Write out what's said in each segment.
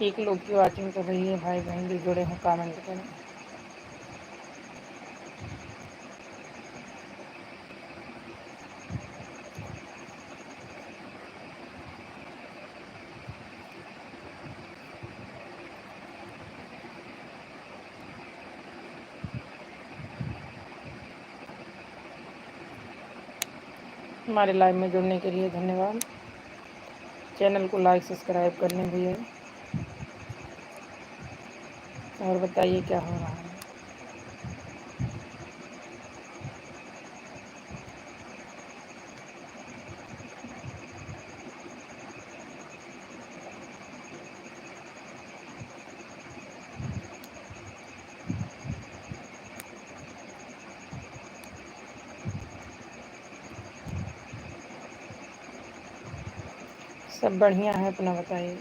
एक लोग की वाचिंग कर रही है, भाई बहन जो जुड़े हैं कमेंट करें। हमारे लाइव में जुड़ने के लिए धन्यवाद। चैनल को लाइक सब्सक्राइब करने भैया। और बताइए क्या हो रहा है। सब बढ़िया है, अपना बताइए।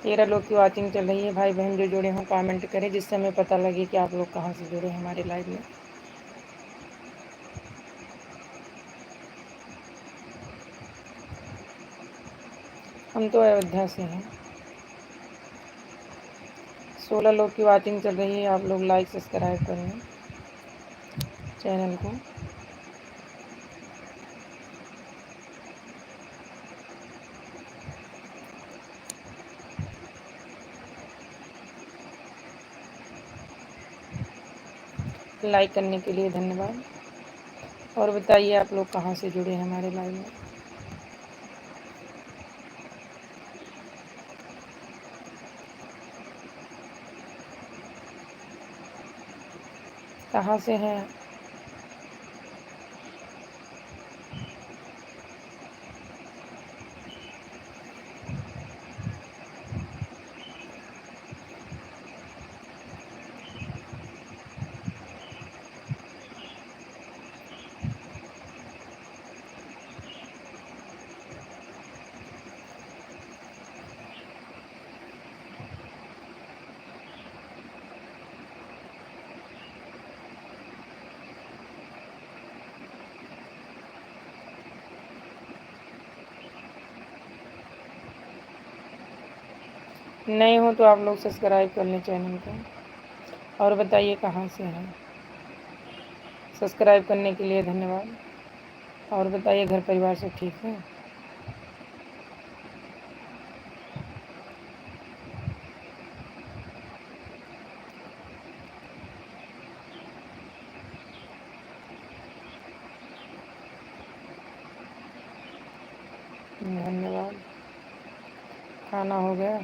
तेरह लोग की वाचिंग चल रही है, भाई बहन जो जुड़े हों कमेंट करें, जिससे हमें पता लगे कि आप लोग कहाँ से जुड़े हैं हमारे लाइव में। हम तो अयोध्या से हैं। 16 लोग की वाचिंग चल रही है, आप लोग लाइक सब्सक्राइब करें चैनल को। लाइक करने के लिए धन्यवाद। और बताइए आप लोग कहाँ से जुड़े हैं हमारे लाइव में। कहाँ से हैं। नए हो तो आप लोग सब्सक्राइब कर लें चैनल को। और बताइए कहाँ से हैं। सब्सक्राइब करने के लिए धन्यवाद। और बताइए घर परिवार सब ठीक है। धन्यवाद। खाना हो गया।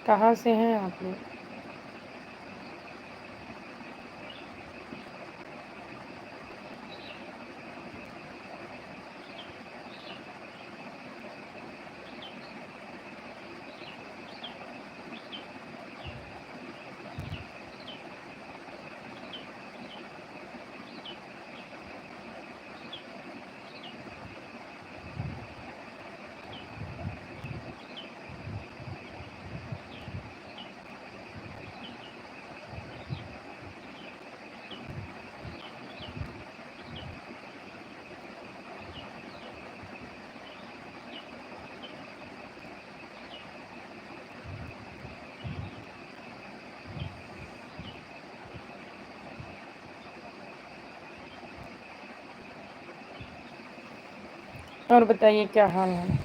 कहाँ से हैं आप लोग। और बताइए क्या हाल है।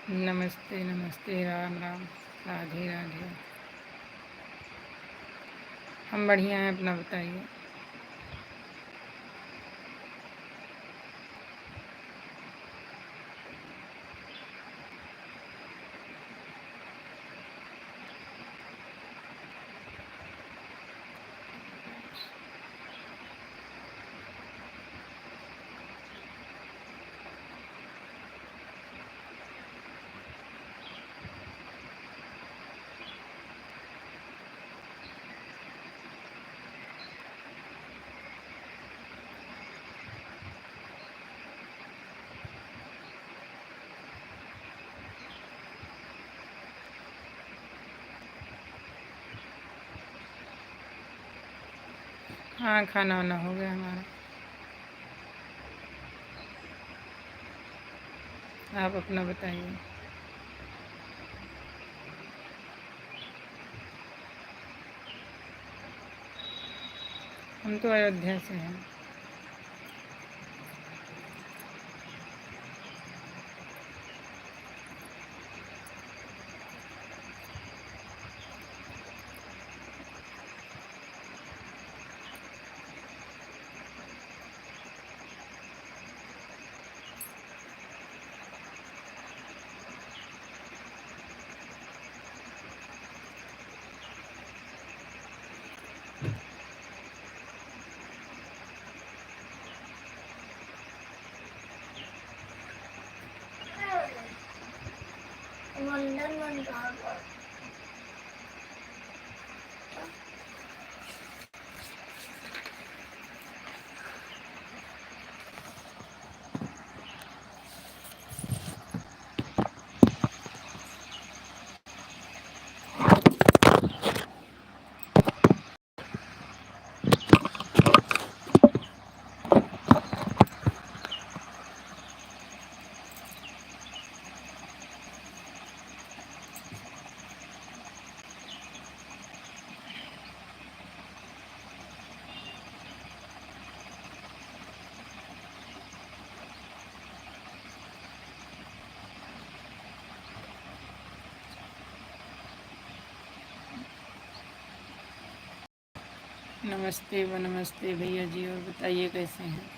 नमस्ते नमस्ते, राम राम, राधे राधे। हम बढ़िया हैं, अपना बताइए। हाँ, खाना वाना हो गया हमारा। आप अपना बताइए। हम तो अयोध्या से हैं। नमस्ते व नमस्ते भैया जी, और बताइए कैसे हैं।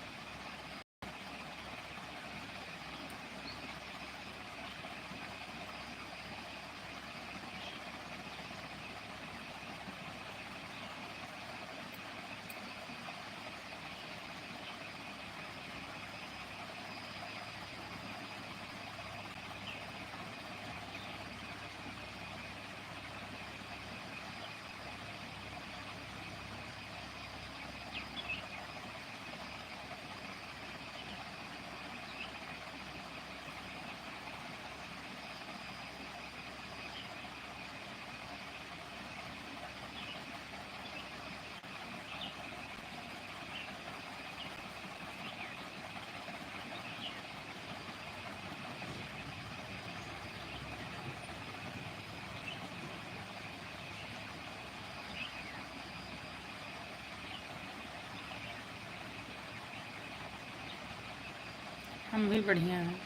हम भी बढ़िया हैं।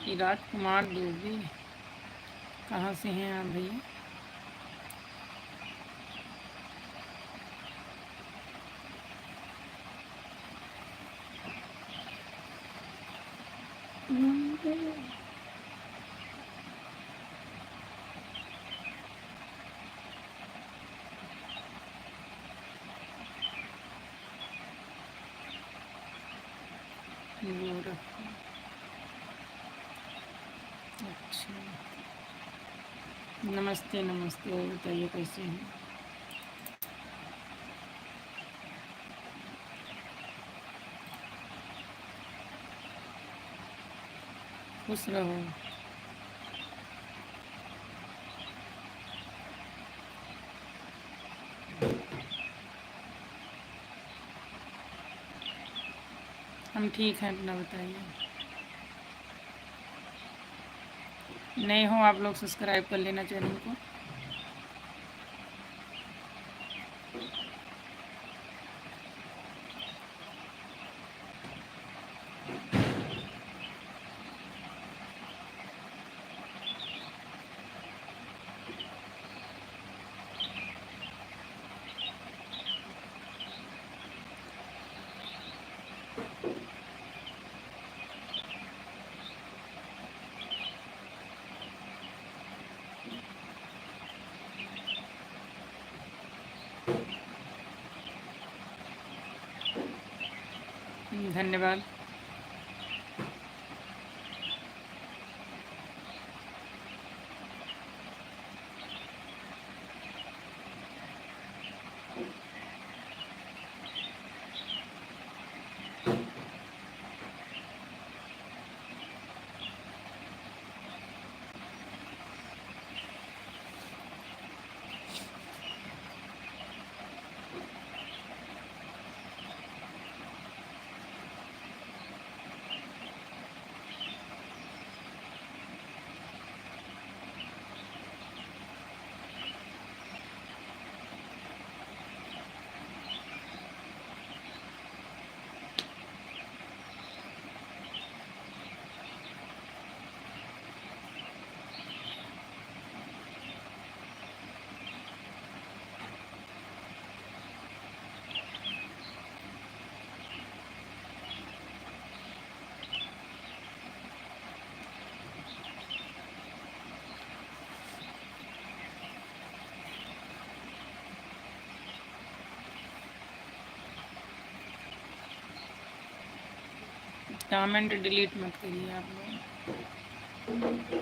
ये राजकुमार दूबी, कहाँ से हैं आप भैया। गोरखपुर, अच्छा। नमस्ते नमस्ते, और बताइए कैसे हैं। खुश रहो। हम ठीक हैं, अपना बताइए। नए हो आप लोग, सब्सक्राइब कर लेना चैनल को। धन्यवाद। कमेंट डिलीट मत करिए आप लोग।